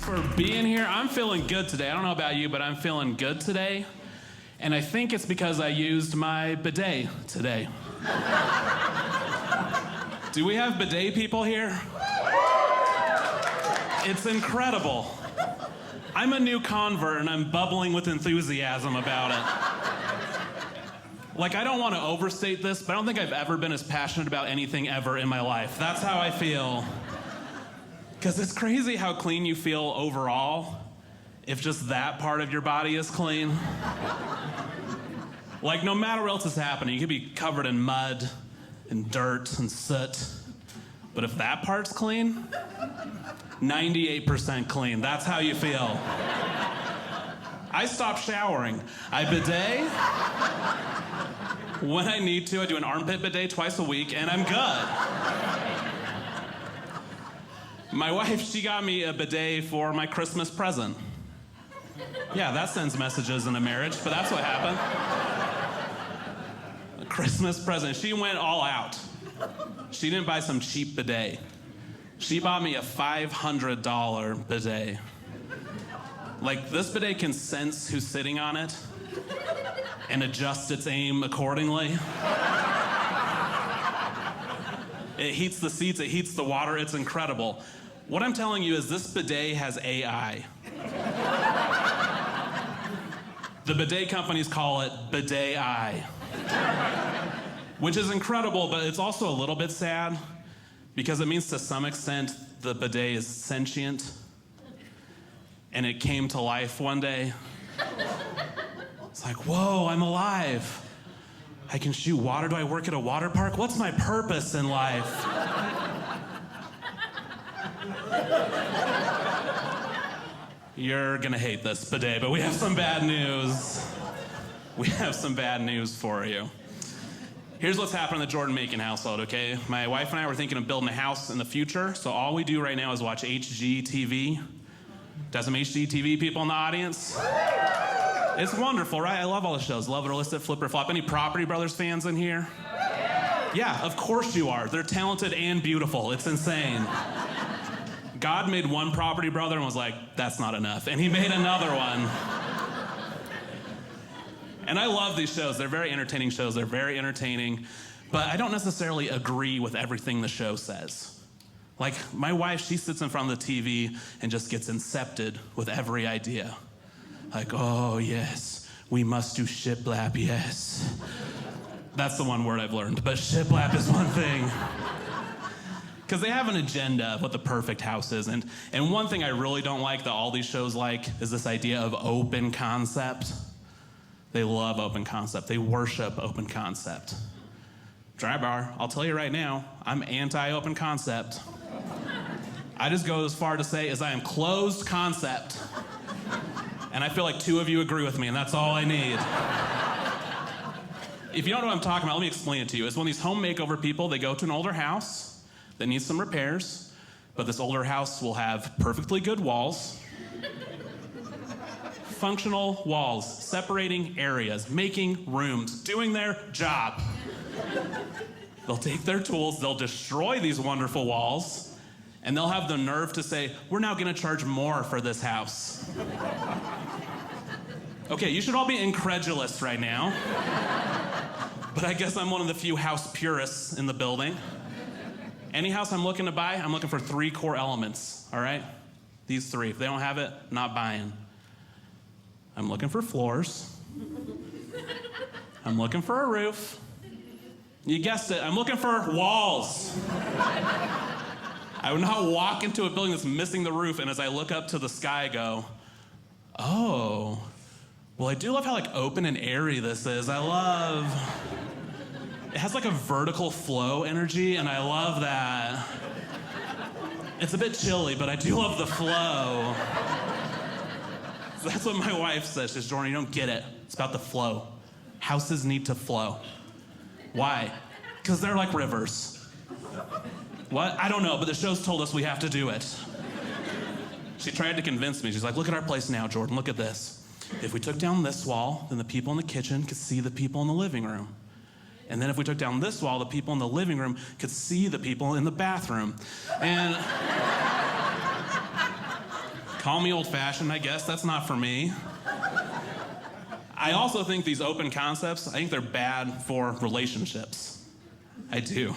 for being here. I'm feeling good today. I don't know about you, but I'm feeling good today. And I think it's because I used my bidet today. Do we have bidet people here? It's incredible. I'm a new convert and I'm bubbling with enthusiasm about it. Like, I don't want to overstate this, but I don't think I've ever been as passionate about anything ever in my life. That's how I feel. Because it's crazy how clean you feel overall if just that part of your body is clean. Like, no matter what else is happening, you could be covered in mud and dirt and soot. But if that part's clean, 98% clean. That's how you feel. I stopped showering. I bidet when I need to. I do an armpit bidet twice a week, and I'm good. My wife, she got me a bidet for my Christmas present. Yeah, that sends messages in a marriage, but that's what happened. A Christmas present. She went all out. She didn't buy some cheap bidet. She bought me a $500 bidet. Like, this bidet can sense who's sitting on it and adjust its aim accordingly. It heats the seats, it heats the water, it's incredible. What I'm telling you is this bidet has AI. The bidet companies call it Bidet Eye. Which is incredible, but it's also a little bit sad because it means to some extent the bidet is sentient and it came to life one day. It's like, whoa, I'm alive. I can shoot water. Do I work at a water park? What's my purpose in life? You're gonna hate this bidet, but we have some bad news. We have some bad news for you. Here's what's happened in the Jordan Makin household, okay? My wife and I were thinking of building a house in the future, so all we do right now is watch HGTV. Got some HGTV people in the audience? It's wonderful, right? I love all the shows. Love It or List It, Flip or Flop. Any Property Brothers fans in here? Yeah, of course you are. They're talented and beautiful. It's insane. God made one Property Brother and was like, that's not enough. And he made another one. And I love these shows. They're very entertaining shows. They're very entertaining. But I don't necessarily agree with everything the show says. Like, my wife, she sits in front of the TV and just gets incepted with every idea. Like, oh, yes, we must do shiplap, yes. That's the one word I've learned, but shiplap is one thing. Because they have an agenda of what the perfect house is. And one thing I really don't like that all these shows like is this idea of open concept. They love open concept. They worship open concept. Dry bar, I'll tell you right now, I'm anti-open concept. I just go as far to say as I am closed concept. And I feel like two of you agree with me, and that's all I need. If you don't know what I'm talking about, let me explain it to you. It's when these home makeover people, they go to an older house that needs some repairs, but this older house will have perfectly good walls, functional walls, separating areas, making rooms, doing their job. They'll take their tools, they'll destroy these wonderful walls, and they'll have the nerve to say, we're now gonna charge more for this house. Okay, you should all be incredulous right now, but I guess I'm one of the few house purists in the building. Any house I'm looking to buy, I'm looking for 3 core elements, all right? These 3. If they don't have it, not buying. I'm looking for floors. I'm looking for a roof. You guessed it, I'm looking for walls. I would not walk into a building that's missing the roof, and as I look up to the sky, I go, oh, well, I do love how, like, open and airy this is. It has, like, a vertical flow energy, and I love that. It's a bit chilly, but I do love the flow. So that's what my wife says. She says, Jordan, you don't get it. It's about the flow. Houses need to flow. Why? Because they're like rivers. What? I don't know, but the show's told us we have to do it. She tried to convince me. She's like, look at our place now, Jordan. Look at this. If we took down this wall, then the people in the kitchen could see the people in the living room. And then if we took down this wall, the people in the living room could see the people in the bathroom. And Call me old-fashioned, I guess. That's not for me. I also think these open concepts, I think they're bad for relationships. I do.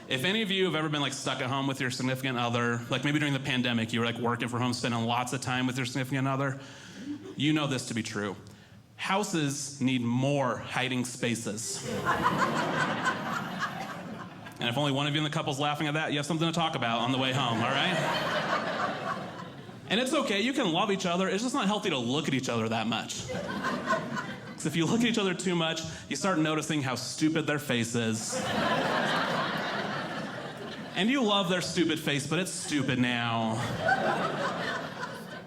If any of you have ever been like stuck at home with your significant other, like maybe during the pandemic, you were like working from home, spending lots of time with your significant other, you know this to be true. Houses need more hiding spaces. And if only one of you in the couple's laughing at that, you have something to talk about on the way home, all right? And it's okay, you can love each other, it's just not healthy to look at each other that much. Because if you look at each other too much, you start noticing how stupid their face is. And you love their stupid face, but it's stupid now.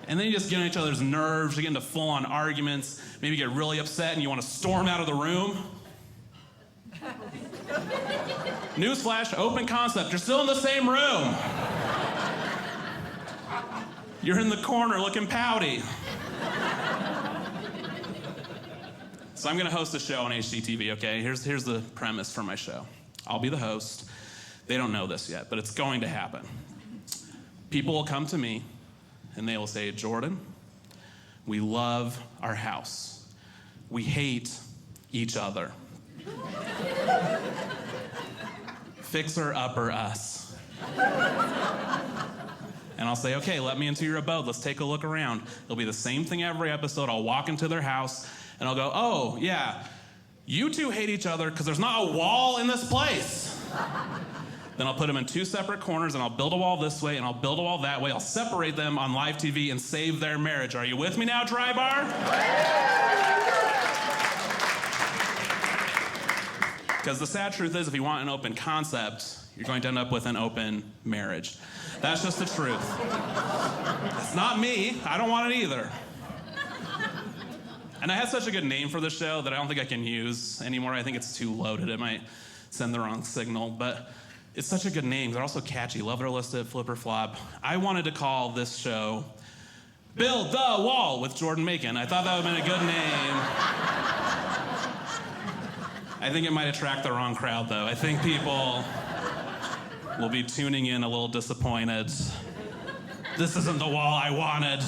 And then you just get on each other's nerves, you get into full-on arguments, maybe you get really upset and you want to storm out of the room. Newsflash, open concept, you're still in the same room. You're in the corner looking pouty. So I'm gonna host a show on HGTV, okay? Here's the premise for my show. I'll be the host. They don't know this yet, but it's going to happen. People will come to me and they will say, Jordan, we love our house. We hate each other. Fixer-upper us. And I'll say, okay, let me into your abode. Let's take a look around. It'll be the same thing every episode. I'll walk into their house and I'll go, oh, yeah, you two hate each other because there's not a wall in this place. Then I'll put them in two separate corners and I'll build a wall this way and I'll build a wall that way. I'll separate them on live TV and save their marriage. Are you with me now, Dry Bar? Because the sad truth is, if you want an open concept, you're going to end up with an open marriage. That's just the truth. It's not me. I don't want it either. And I had such a good name for the show that I don't think I can use anymore. I think it's too loaded. It might send the wrong signal, but it's such a good name. They're also catchy. Love It or List It, Flip or Flop. I wanted to call this show Build the Wall with Jordan Makin. I thought that would have been a good name. I think it might attract the wrong crowd, though. I think people will be tuning in a little disappointed. This isn't the wall I wanted.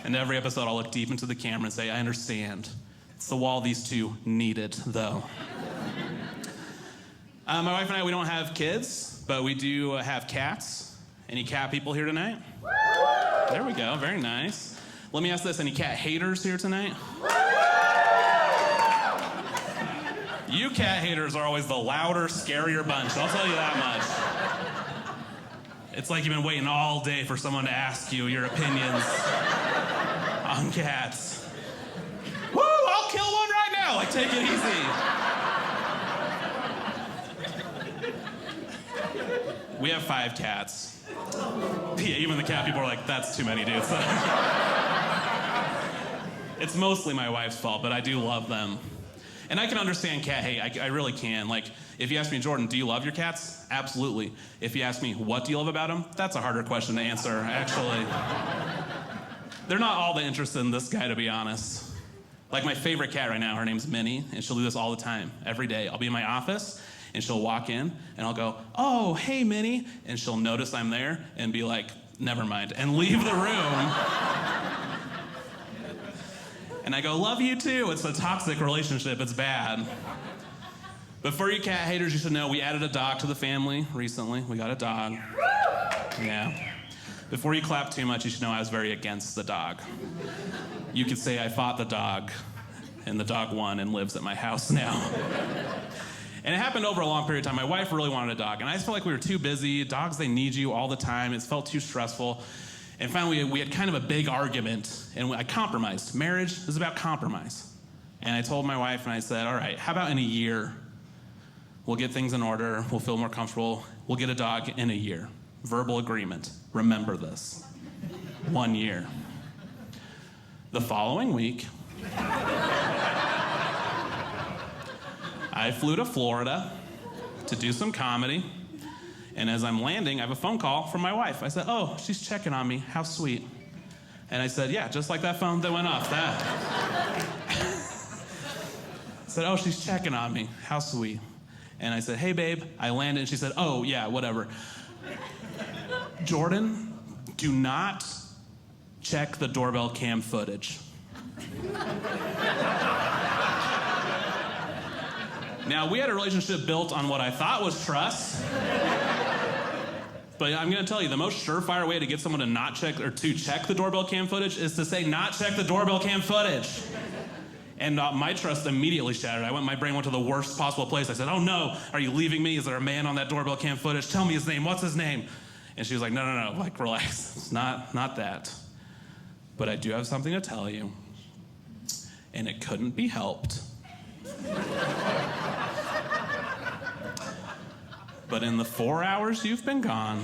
And every episode, I'll look deep into the camera and say, I understand. It's the wall these two needed, though. My wife and I, we don't have kids, but we do have cats. Any cat people here tonight? There we go, very nice. Let me ask this, any cat haters here tonight? You cat haters are always the louder, scarier bunch, I'll tell you that much. It's like you've been waiting all day for someone to ask you your opinions on cats. Woo, I'll kill one right now, like take it easy. We have 5 cats. Yeah, even the cat people are like, that's too many, dude. So it's mostly my wife's fault, but I do love them. And I can understand cat hate, I really can. Like, if you ask me, Jordan, do you love your cats? Absolutely. If you ask me, what do you love about them? That's a harder question to answer, actually. They're not all that interested in this guy, to be honest. Like my favorite cat right now, her name's Minnie, and she'll do this all the time, every day. I'll be in my office, and she'll walk in, and I'll go, oh, hey, Minnie, and she'll notice I'm there and be like, never mind, and leave the room. And I go, love you too. It's a toxic relationship, it's bad. But for you cat haters, you should know we added a dog to the family recently. We got a dog. Yeah. Before you clap too much, you should know I was very against the dog. You could say I fought the dog, and the dog won and lives at my house now. And it happened over a long period of time. My wife really wanted a dog, and I just felt like we were too busy. Dogs, they need you all the time. It felt too stressful. And finally, we had kind of a big argument, and I compromised. Marriage is about compromise. And I told my wife, and I said, all right, how about in a year? We'll get things in order. We'll feel more comfortable. We'll get a dog in a year. Verbal agreement. Remember this. 1 year. The following week, I flew to Florida to do some comedy. And as I'm landing, I have a phone call from my wife. I said, oh, she's checking on me. How sweet. And I said, yeah, just like that phone that went off. That. I said, oh, she's checking on me. How sweet. And I said, hey, babe. I landed, and she said, oh, yeah, whatever. Jordan, do not check the doorbell cam footage. Now, we had a relationship built on what I thought was trust. But I'm going to tell you, the most surefire way to get someone to not check or to check the doorbell cam footage is to say, not check the doorbell cam footage. And my trust immediately shattered. My brain went to the worst possible place. I said, oh no, are you leaving me? Is there a man on that doorbell cam footage? Tell me his name. What's his name? And she was like, no, like, relax. It's not that. But I do have something to tell you. And it couldn't be helped. But in the 4 hours you've been gone,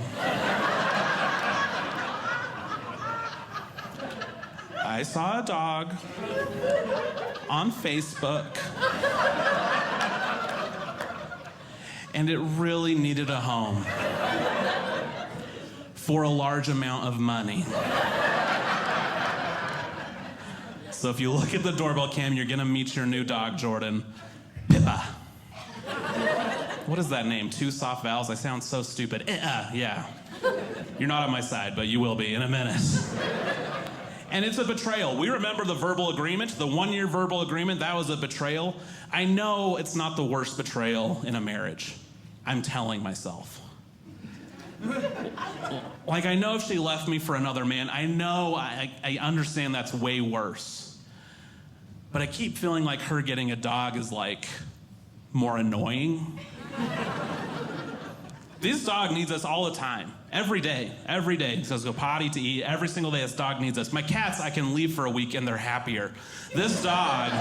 I saw a dog on Facebook, and it really needed a home for a large amount of money. So if you look at the doorbell cam, you're gonna meet your new dog, Jordan. Pippa. What is that name? 2 soft vowels? I sound so stupid. Yeah. You're not on my side, but you will be in a minute. And it's a betrayal. We remember the verbal agreement, the 1-year verbal agreement, that was a betrayal. I know it's not the worst betrayal in a marriage. I'm telling myself. Like, I know if she left me for another man, I know, I understand that's way worse. But I keep feeling like her getting a dog is like more annoying. This dog needs us all the time. Every day. He says go potty to eat. Every single day this dog needs us. My cats I can leave for a week and they're happier. This dog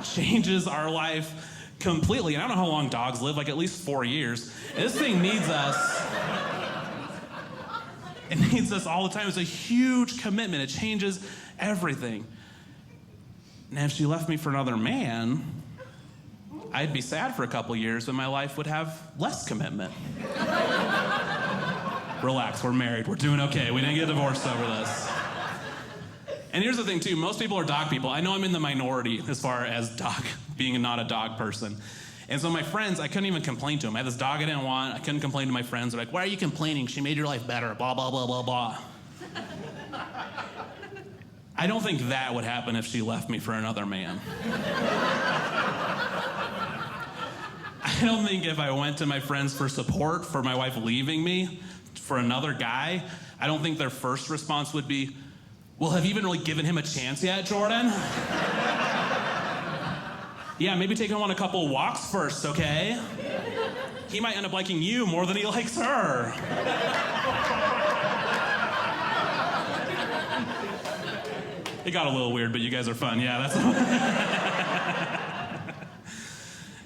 changes our life completely. And I don't know how long dogs live, like at least 4 years. And this thing needs us. It needs us all the time. It's a huge commitment. It changes everything. And if she left me for another man, I'd be sad for a couple years, but my life would have less commitment. Relax, we're married, we're doing okay. We didn't get divorced over this. And here's the thing too, most people are dog people. I know I'm in the minority as far as being not a dog person. And so my friends, I couldn't even complain to them. I had this dog I didn't want, I couldn't complain to my friends. They're like, why are you complaining? She made your life better, blah, blah, blah, blah, blah. I don't think that would happen if she left me for another man. I don't think if I went to my friends for support for my wife leaving me for another guy, I don't think their first response would be, well, have you even really given him a chance yet, Jordan? Yeah, maybe take him on a couple walks first, okay? He might end up liking you more than he likes her. It got a little weird, but you guys are fun. Yeah, that's...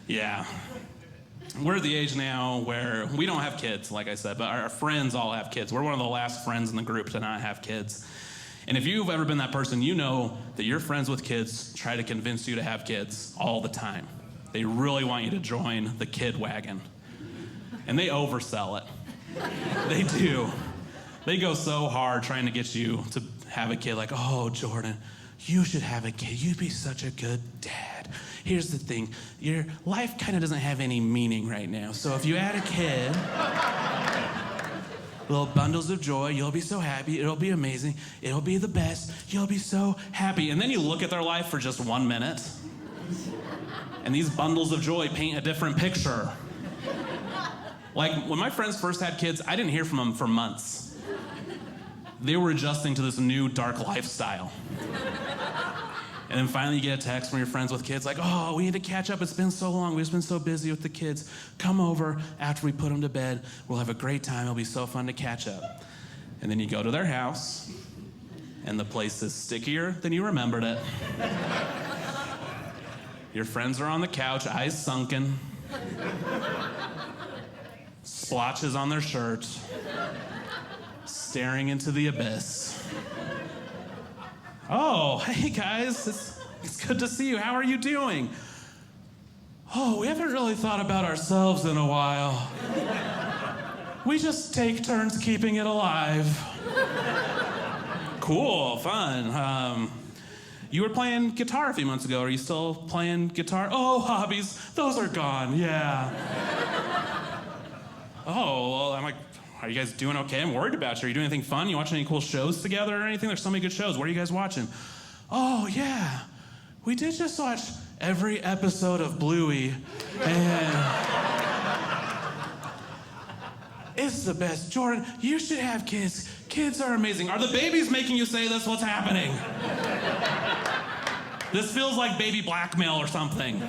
Yeah. We're at the age now where we don't have kids, like I said, but our friends all have kids. We're one of the last friends in the group to not have kids. And if you've ever been that person, you know that your friends with kids try to convince you to have kids all the time. They really want you to join the kid wagon. And they oversell it. They do. They go so hard trying to get you to have a kid, like, oh, Jordan, you should have a kid. You'd be such a good dad. Here's the thing, your life kind of doesn't have any meaning right now. So if you add a kid, little bundles of joy, you'll be so happy, it'll be amazing, it'll be the best, you'll be so happy. And then you look at their life for just 1 minute, and these bundles of joy paint a different picture. Like, when my friends first had kids, I didn't hear from them for months. They were adjusting to this new dark lifestyle. And then finally you get a text from your friends with kids like, oh, we need to catch up. It's been so long. We've just been so busy with the kids. Come over after we put them to bed. We'll have a great time. It'll be so fun to catch up. And then you go to their house, and the place is stickier than you remembered it. Your friends are on the couch, eyes sunken, splotches on their shirts, staring into the abyss. Oh, hey guys, it's good to see you. How are you doing? Oh, we haven't really thought about ourselves in a while. We just take turns keeping it alive. Cool, fun. You were playing guitar a few months ago. Are you still playing guitar? Oh, hobbies, those are gone, yeah. Oh, well, I'm like, are you guys doing okay? I'm worried about you. Are you doing anything fun? You watching any cool shows together or anything? There's so many good shows. What are you guys watching? Oh, yeah. We did just watch every episode of Bluey, and it's the best. Jordan, you should have kids. Kids are amazing. Are the babies making you say this? What's happening? This feels like baby blackmail or something.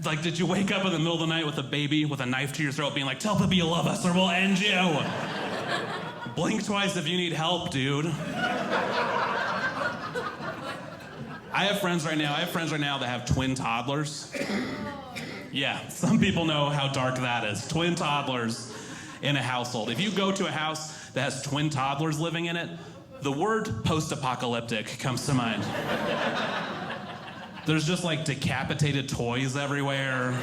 Like, did you wake up in the middle of the night with a baby with a knife to your throat being like, tell Pippi you love us or we'll end you? Blink twice if you need help, dude. I have friends right now that have twin toddlers. Yeah, some people know how dark that is. Twin toddlers in a household. If you go to a house that has twin toddlers living in it, the word post-apocalyptic comes to mind. There's just like decapitated toys everywhere,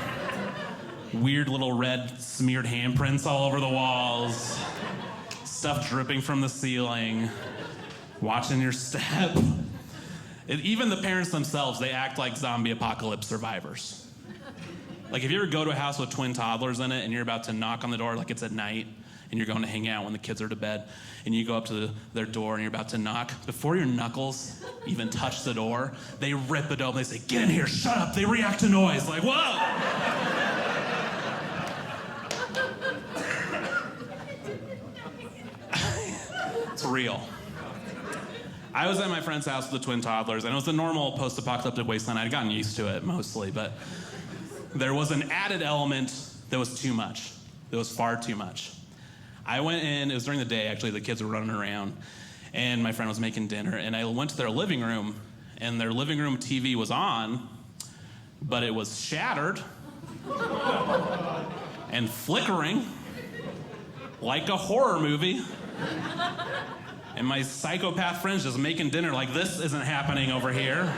weird little red smeared handprints all over the walls, stuff dripping from the ceiling, watching your step. Even the parents themselves, they act like zombie apocalypse survivors. Like if you ever go to a house with twin toddlers in it and you're about to knock on the door like it's at night and you're going to hang out when the kids are to bed and you go up to their door and you're about to knock, before your knuckles even touch the door, they rip it open. They say, get in here, shut up. They react to noise. Like, whoa. It's real. I was at my friend's house with the twin toddlers and it was the normal post-apocalyptic wasteland. I'd gotten used to it mostly, but there was an added element that was too much. It was far too much. I went in, it was during the day actually, the kids were running around, and my friend was making dinner, and I went to their living room, and their living room TV was on, but it was shattered and flickering like a horror movie. And my psychopath friend's just making dinner like this isn't happening over here.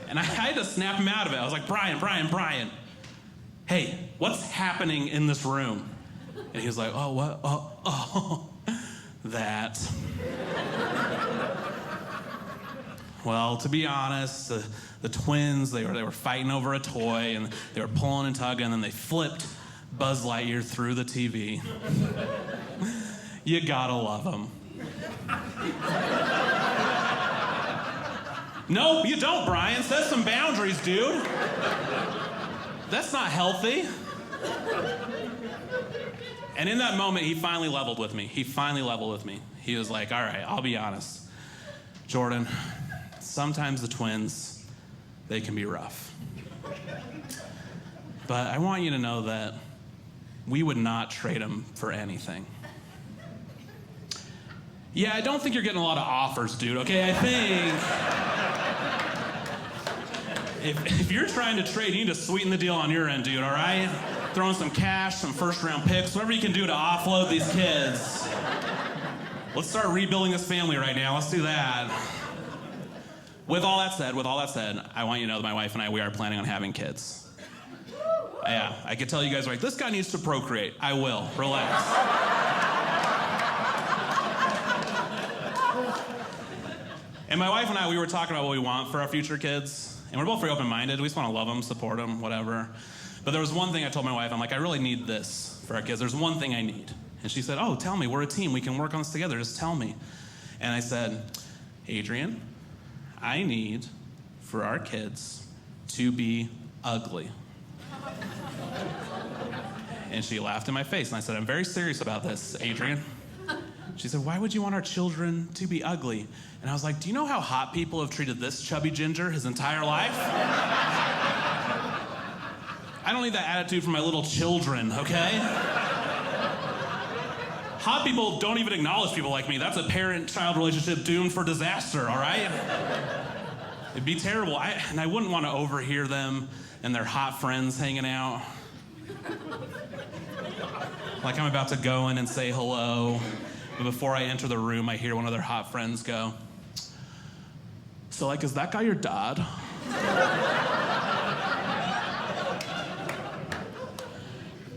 And I had to snap him out of it. I was like, Brian, hey, what's happening in this room? And he was like, oh, what? Oh, that. Well, to be honest, the twins, they were fighting over a toy, and they were pulling and tugging, and they flipped Buzz Lightyear through the TV. You gotta love them. No, you don't, Brian. Set some boundaries, dude. That's not healthy. And in that moment, he finally leveled with me. He was like, all right, I'll be honest. Jordan, sometimes the twins, they can be rough. But I want you to know that we would not trade them for anything. Yeah, I don't think you're getting a lot of offers, dude, okay? I think if you're trying to trade, you need to sweeten the deal on your end, dude, all right? Throw in some cash, some first-round picks, whatever you can do to offload these kids. Let's start rebuilding this family right now. Let's do that. With all that said, I want you to know that my wife and I, we are planning on having kids. Yeah, I could tell you guys, like, this guy needs to procreate. I will. Relax. And my wife and I, we were talking about what we want for our future kids. And we're both very open-minded. We just want to love them, support them, whatever. But there was one thing I told my wife. I'm like, I really need this for our kids. There's one thing I need. And she said, oh, tell me. We're a team. We can work on this together. Just tell me. And I said, Adrian, I need for our kids to be ugly. And she laughed in my face. And I said, I'm very serious about this, Adrian. She said, why would you want our children to be ugly? And I was like, do you know how hot people have treated this chubby ginger his entire life? I don't need that attitude from my little children, okay? Hot people don't even acknowledge people like me. That's a parent-child relationship doomed for disaster, all right? It'd be terrible. And I wouldn't want to overhear them and their hot friends hanging out. Like I'm about to go in and say hello. But before I enter the room, I hear one of their hot friends go, so, like, is that guy your dad?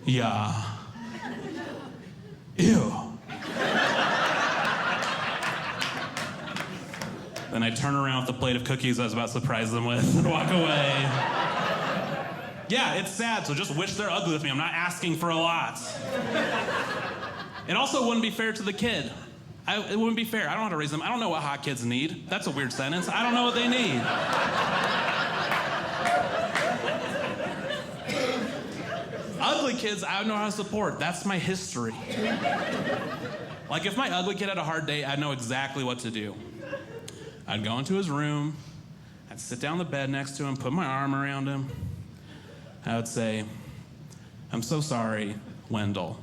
Yeah. Ew. Then I turn around with the plate of cookies I was about to surprise them with and walk away. Yeah, it's sad, so just wish they're ugly with me. I'm not asking for a lot. It also wouldn't be fair to the kid. It wouldn't be fair. I don't know how to raise them. I don't know what hot kids need. That's a weird sentence. I don't know what they need. Ugly kids, I don't know how to support. That's my history. Like, if my ugly kid had a hard day, I'd know exactly what to do. I'd go into his room. I'd sit down on the bed next to him, put my arm around him. I would say, "I'm so sorry, Wendell."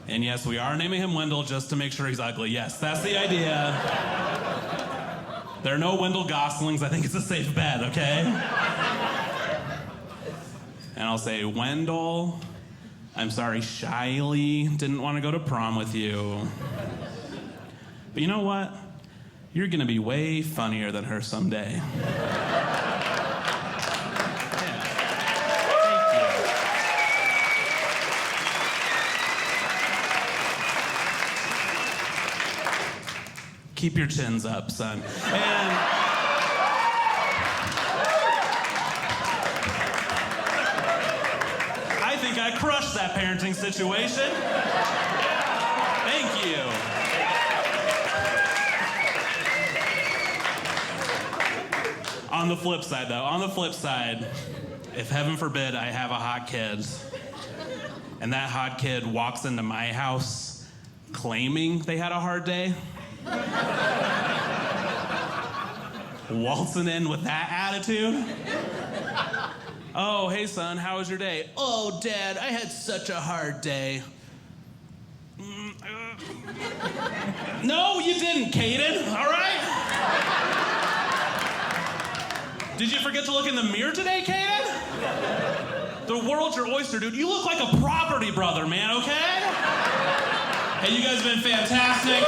And yes, we are naming him Wendell just to make sure he's ugly. Yes, that's the idea. There are no Wendell Goslings. I think it's a safe bet, okay? And I'll say, "Wendell, I'm sorry Shiley didn't want to go to prom with you. But you know what? You're gonna be way funnier than her someday." Keep your chins up, son. And I think I crushed that parenting situation. Thank you. On the flip side, if heaven forbid I have a hot kid, and that hot kid walks into my house claiming they had a hard day, waltzing in with that attitude. "Oh, hey son, how was your day?" "Oh, Dad, I had such a hard day." No, you didn't, Caden, all right? Did you forget to look in the mirror today, Caden? The world's your oyster, dude. You look like a property brother, man, okay? Hey, you guys have been fantastic.